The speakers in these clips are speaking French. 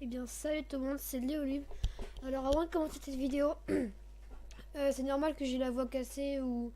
Eh bien salut tout le monde, c'est Léolib. Alors avant de commencer cette vidéo, c'est normal que j'ai la voix cassée ou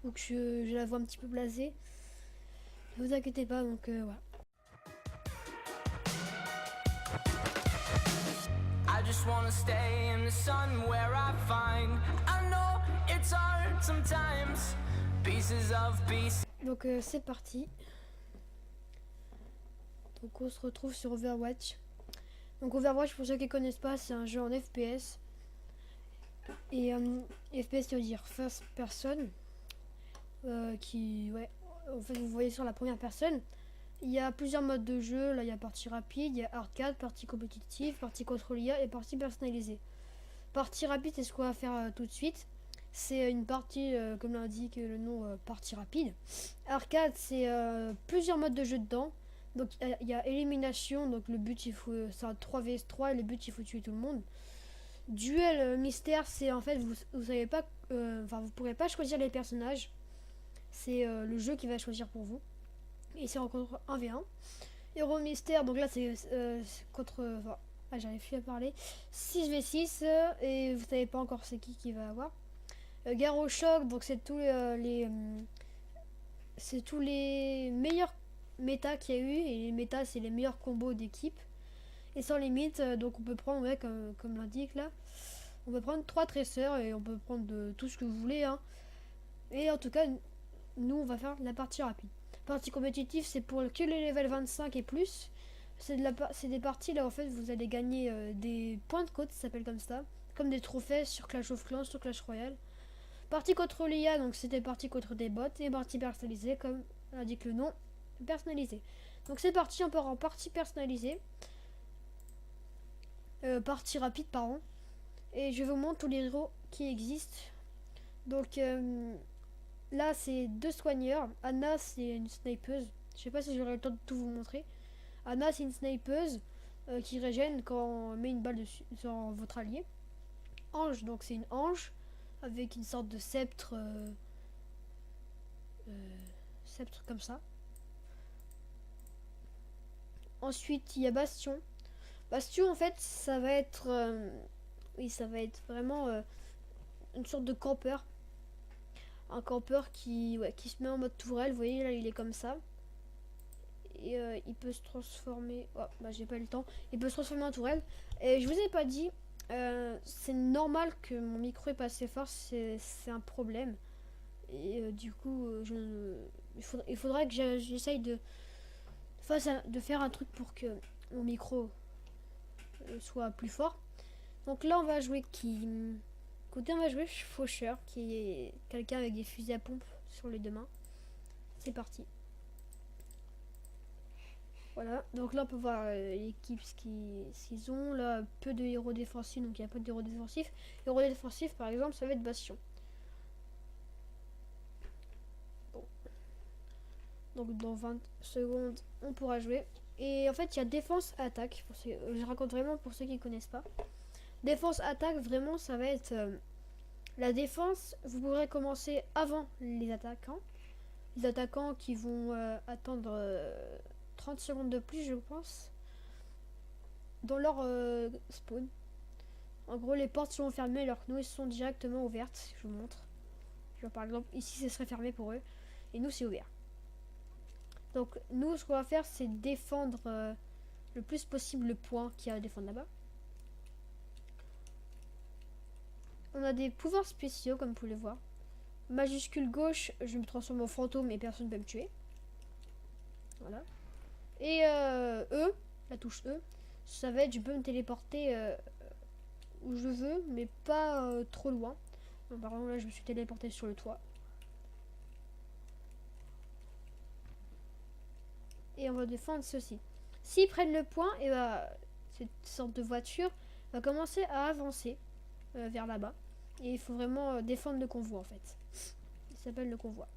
que j'ai la voix un petit peu blasée. Ne vous inquiétez pas, donc voilà. I just wanna stay in the sun where I find I know it's hard sometimes. Pieces of peace. Donc c'est parti. Donc on se retrouve sur Overwatch. Donc Overwatch, pour ceux qui connaissent pas, c'est un jeu en FPS. Et FPS, ça veut dire first person. Ouais, en fait vous voyez sur la première personne. Il y a plusieurs modes de jeu. Là il y a partie rapide, il y a arcade, partie compétitive, partie contre l'IA et partie personnalisée. Partie rapide, c'est ce qu'on va faire tout de suite. C'est une partie, comme l'indique le nom, partie rapide. Arcade, c'est plusieurs modes de jeu dedans. Donc il y a élimination, donc le but, c'est un 3 vs 3 et le but, il faut tuer tout le monde. Duel mystère, c'est en fait, vous savez pas, enfin, vous pourrez pas choisir les personnages. C'est le jeu qui va choisir pour vous. Et c'est en contre 1v1. Héros mystère, donc là, c'est contre. J'arrive plus à parler. 6v6, et vous savez pas encore c'est qui va avoir. Guerre au choc, donc c'est tous les meilleurs méta qu'il y a eu. Et les méta, c'est les meilleurs combos d'équipe. Et sans limite, donc on peut prendre, ouais, comme l'indique là, on peut prendre 3 traceurs et on peut prendre de tout ce que vous voulez. Hein. Et en tout cas, nous, on va faire la partie rapide. Partie compétitive, c'est pour que les level 25 et plus. C'est des parties là, en fait, vous allez gagner des points de côte, ça s'appelle comme ça. Comme des trophées sur Clash of Clans, sur Clash Royale. Partie contre l'IA, donc c'était partie contre des bots. Et partie personnalisée, comme indique le nom, personnalisée. Donc c'est parti, on part en partie personnalisée. Partie rapide, pardon. Et je vous montre tous les héros qui existent. Donc là, c'est deux soigneurs. Anna, c'est une snipeuse. Je sais pas si j'aurai le temps de tout vous montrer. Anna, c'est une snipeuse qui régène quand on met une balle dessus, sur votre allié. Ange, donc c'est une ange avec une sorte de sceptre. Sceptre comme ça. Ensuite, il y a Bastion. Bastion, en fait, ça va être. Oui, ça va être vraiment une sorte de campeur. Un campeur qui se met en mode tourelle. Vous voyez, là, il est comme ça. Et il peut se transformer. Oh, bah, j'ai pas eu le temps. Il peut se transformer en tourelle. Et je vous ai pas dit, c'est normal que mon micro est pas assez fort, c'est un problème. Et du coup, il faudra que j'essaye de faire un truc pour que mon micro soit plus fort. Donc là, on va jouer qui. Écoutez, on va jouer Faucheur, qui est quelqu'un avec des fusils à pompe sur les deux mains. C'est parti. Voilà, donc là on peut voir l'équipe ce qu'ils ont. Là, peu de héros défensifs, donc il y a peu de héros défensifs. Héros défensifs, par exemple, ça va être Bastion. Bon. Donc dans 20 secondes, on pourra jouer. Et en fait, il y a défense-attaque. Je raconte vraiment pour ceux qui ne connaissent pas. Défense-attaque, vraiment, ça va être la défense. Vous pourrez commencer avant les attaquants. Les attaquants qui vont attendre 30 secondes de plus, je pense, dans leur spawn. En gros, les portes sont fermées alors que nous, elles sont directement ouvertes. Je vous montre. Genre, par exemple, ici, ce serait fermé pour eux. Et nous, c'est ouvert. Donc, nous, ce qu'on va faire, c'est défendre le plus possible le point qu'il y a à défendre là-bas. On a des pouvoirs spéciaux, comme vous pouvez le voir. Majuscule gauche, je me transforme en fantôme et personne ne peut me tuer. Voilà. Et E, la touche E, ça va être, je peux me téléporter où je veux, mais pas trop loin. Donc, par exemple, là, je me suis téléporté sur le toit. Et on va défendre ceci. S'ils prennent le point, et bah, cette sorte de voiture va commencer à avancer vers là-bas. Et il faut vraiment défendre le convoi en fait. Il s'appelle le convoi.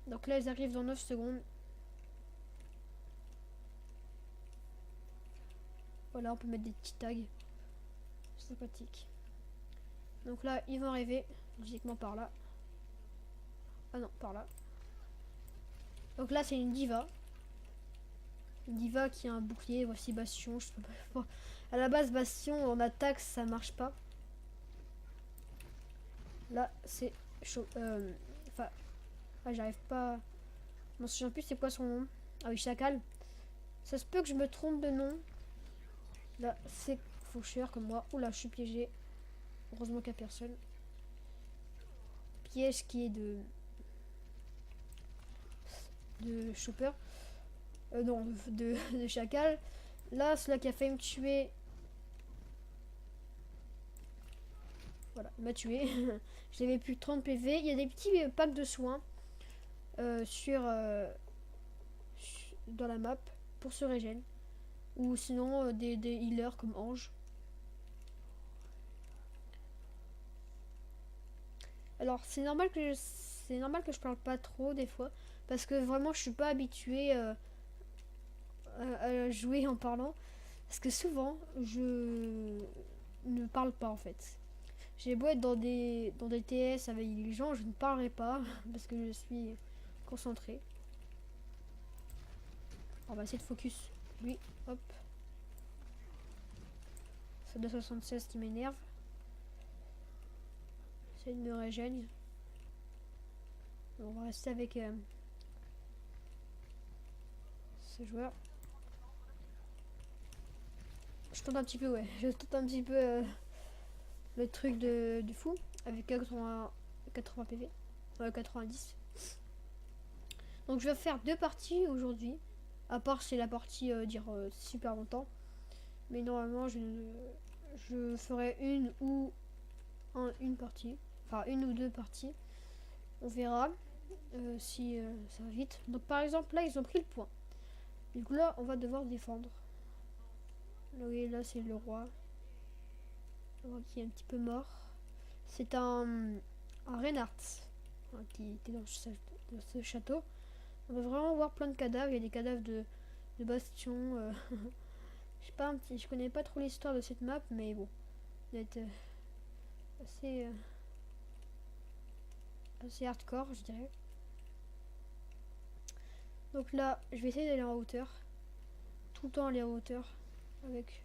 Donc là, ils arrivent dans 9 secondes. Voilà, on peut mettre des petits tags. Sympathique. Donc là, ils vont arriver logiquement par là. Ah non, par là. Donc là, c'est une diva. Diva qui a un bouclier. Voici Bastion. Je sais pas. À la base, Bastion en attaque, ça marche pas. Là, c'est chaud. Enfin, j'arrive pas. Je me souviens plus c'est quoi son nom. Ah oui, Chacal. Ça se peut que je me trompe de nom. Là, c'est Faucheur comme moi. Oula, je suis piégé. Heureusement qu'il n'y a personne. Piège qui est de Chopper. Non, de Chacal. Là, celui qui a failli me tuer. Voilà, il m'a tué. J'avais plus 30 PV. Il y a des petits packs de soins dans la map pour se régène. Ou sinon des healers comme Ange. Alors c'est normal que je parle pas trop des fois parce que vraiment je suis pas habituée à jouer en parlant parce que souvent je ne parle pas en fait. J'ai beau être dans des TS avec les gens, je ne parlerai pas parce que je suis concentrée. On va essayer de focus lui, hop. C'est 276 qui m'énerve. C'est une me régène. On va rester avec ce joueur. Je tente un petit peu, ouais. Je tente un petit peu le truc du fou avec 80 PV. 90. Donc je vais faire 2 parties aujourd'hui. À part si la partie dure super longtemps. Mais normalement je ferai une partie. Enfin une ou 2 parties. On verra si ça va vite. Donc par exemple là ils ont pris le point. Du coup là on va devoir défendre. Oui là c'est le roi. Le roi qui est un petit peu mort. C'est un Reinhardt qui était dans ce château. On va vraiment voir plein de cadavres. Il y a des cadavres de Bastion. Je sais pas, je connais pas trop l'histoire de cette map, mais bon. Il doit être assez hardcore, je dirais. Donc là, je vais essayer d'aller en hauteur. Tout le temps aller en hauteur. Avec.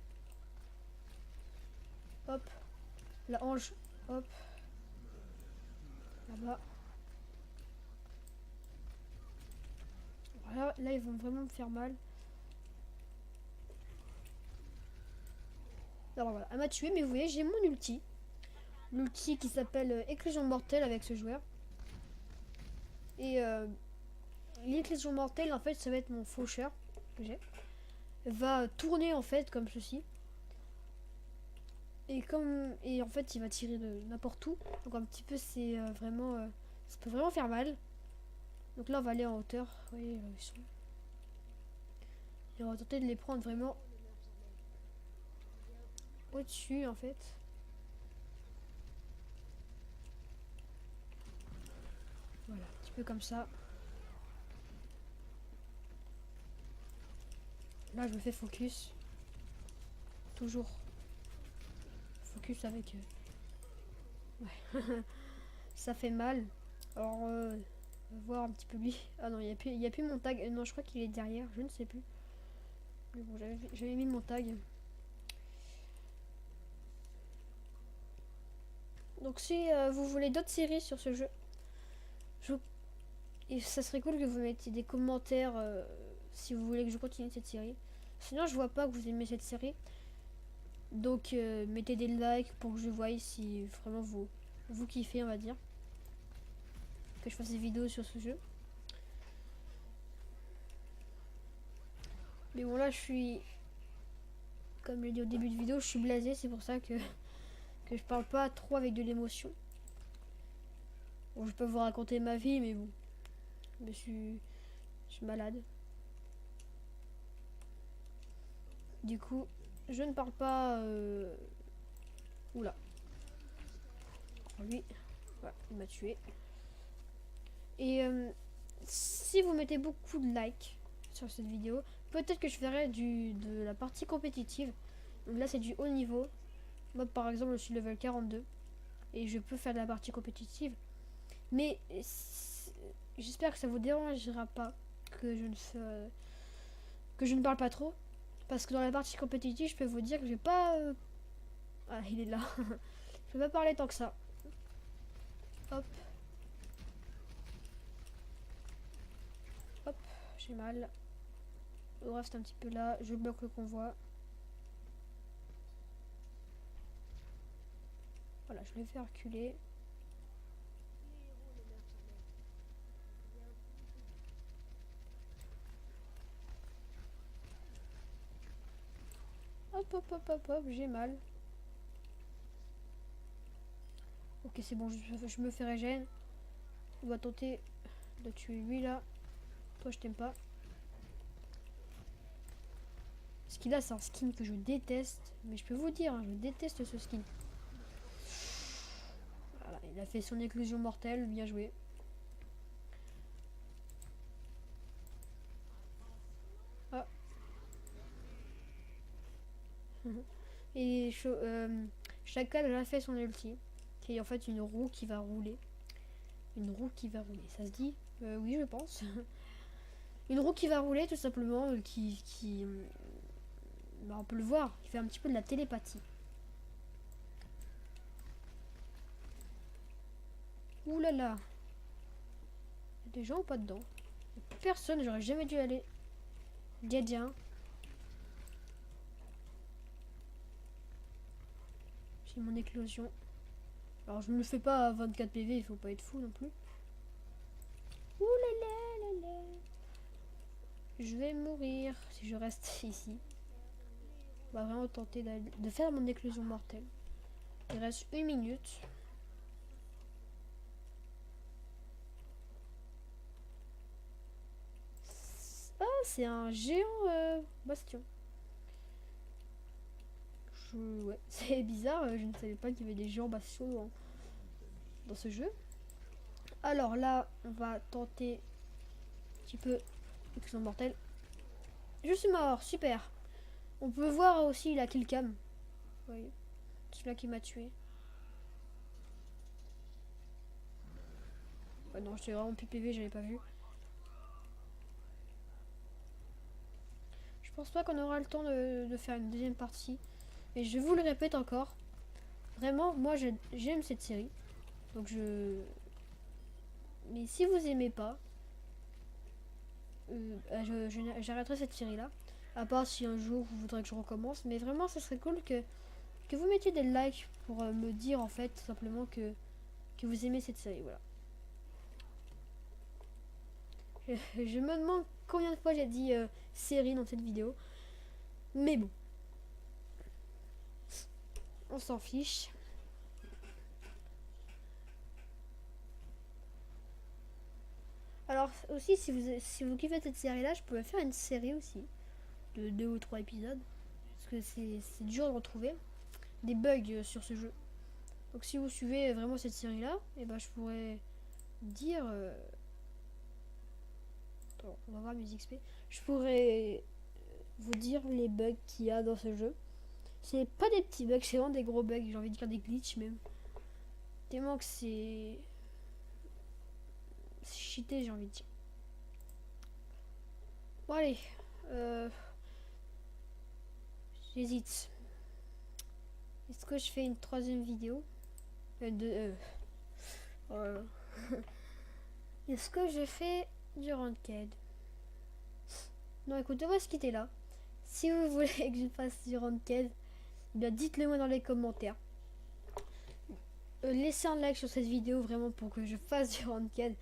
Hop. La hanche. Hop. Là-bas. Voilà, là, ils vont vraiment me faire mal. Alors voilà, elle m'a tué, mais vous voyez, j'ai mon ulti. L'ulti qui s'appelle Éclosion mortelle avec ce joueur. Et l'éclosion mortelle, en fait, ça va être mon faucheur que j'ai. Va tourner en fait comme ceci. Et en fait, il va tirer de n'importe où. Donc un petit peu, c'est vraiment, ça peut vraiment faire mal. Donc là, on va aller en hauteur. Vous voyez, ils sont. Et on va tenter de les prendre vraiment au-dessus en fait. Voilà, un petit peu comme ça. Là, je me fais focus. Toujours focus avec. Ouais. Ça fait mal. Alors, on va voir un petit peu lui. Ah non, il n'y a plus mon tag. Non, je crois qu'il est derrière. Je ne sais plus. Mais bon, j'avais mis mon tag. Donc, si vous voulez d'autres séries sur ce jeu, et ça serait cool que vous mettiez des commentaires si vous voulez que je continue cette série. Sinon, je vois pas que vous aimez cette série. Donc, mettez des likes pour que je voie si vraiment vous kiffez, on va dire. Que je fasse des vidéos sur ce jeu. Mais bon, là, je suis. Comme je l'ai dit au début de vidéo, je suis blasé. C'est pour ça que je parle pas trop avec de l'émotion. Bon, je peux vous raconter ma vie, mais bon. Je suis malade. Du coup, je ne parle pas. Oula. Lui, voilà, il m'a tué. Et si vous mettez beaucoup de likes sur cette vidéo, peut-être que je ferai de la partie compétitive. Donc là, c'est du haut niveau. Moi, par exemple, je suis level 42 et je peux faire de la partie compétitive. Mais j'espère que ça vous dérangera pas que je ne que je ne parle pas trop. Parce que dans la partie compétitive, je peux vous dire que je vais pas... Ah, il est là. Je vais pas parler tant que ça. Hop. Hop, j'ai mal. Le reste un petit peu là. Je bloque le convoi. Voilà, je l'ai fait reculer. Hop, hop, hop, hop, hop, j'ai mal. Ok, c'est bon, je me fais régène. On va tenter de tuer lui là. Toi, je t'aime pas. Ce qu'il a, c'est un skin que je déteste. Mais je peux vous dire, hein, je déteste ce skin. Voilà, il a fait son éclosion mortelle, bien joué. Ah. Et Chacal a fait son ulti. Qui est en fait une roue qui va rouler. Une roue qui va rouler, ça se dit oui, je pense. Une roue qui va rouler, tout simplement, bah, on peut le voir, qui fait un petit peu de la télépathie. Ouh là là. Il y a des gens ou pas dedans? Il y a plus personne, j'aurais jamais dû aller. Gadien. J'ai mon éclosion. Alors je ne le fais pas à 24 PV, il faut pas être fou non plus. Ouh là là là là. Je vais mourir si je reste ici. On va vraiment tenter de faire mon éclosion mortelle. Il reste 1 minute. Ah, c'est un géant bastion. Ouais, c'est bizarre, je ne savais pas qu'il y avait des géants bastions dans ce jeu. Alors là, on va tenter un petit peu l'éclosion mortelle. Je suis mort, super. On peut voir aussi la killcam. Oui, celui-là qui m'a tué. Ouais, non, j'étais vraiment plus PV, j'avais pas vu. Je pense pas qu'on aura le temps de faire une deuxième partie. Et je vous le répète encore. Vraiment, moi j'aime cette série. Donc Mais si vous aimez pas, j'arrêterai cette série là. À part si un jour vous voudrez que je recommence. Mais vraiment, ça serait cool que vous mettiez des likes pour me dire en fait tout simplement que vous aimez cette série. Voilà. Je me demande combien de fois j'ai dit série dans cette vidéo. Mais bon. On s'en fiche. Alors aussi, si vous kiffez cette série là, je pourrais faire une série aussi. De 2 ou 3 épisodes. Parce que c'est dur de retrouver des bugs sur ce jeu. Donc si vous suivez vraiment cette série là, et ben je pourrais dire... Attends, on va voir mes XP. Je pourrais vous dire les bugs qu'il y a dans ce jeu. C'est pas des petits bugs, c'est vraiment des gros bugs. J'ai envie de dire des glitches même. Tellement que c'est cheaté, j'ai envie de dire. Bon allez. J'hésite. Est-ce que je fais une troisième vidéo voilà. Est-ce que je fais du ranked? Non, écoutez, on va se quitter là. Si vous voulez que je fasse du ranked, bien dites-le moi dans les commentaires. Laissez un like sur cette vidéo vraiment pour que je fasse du ranked.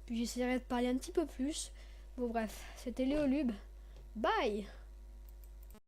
Puis j'essaierai de parler un petit peu plus. Bon bref, c'était Léolube. Bye!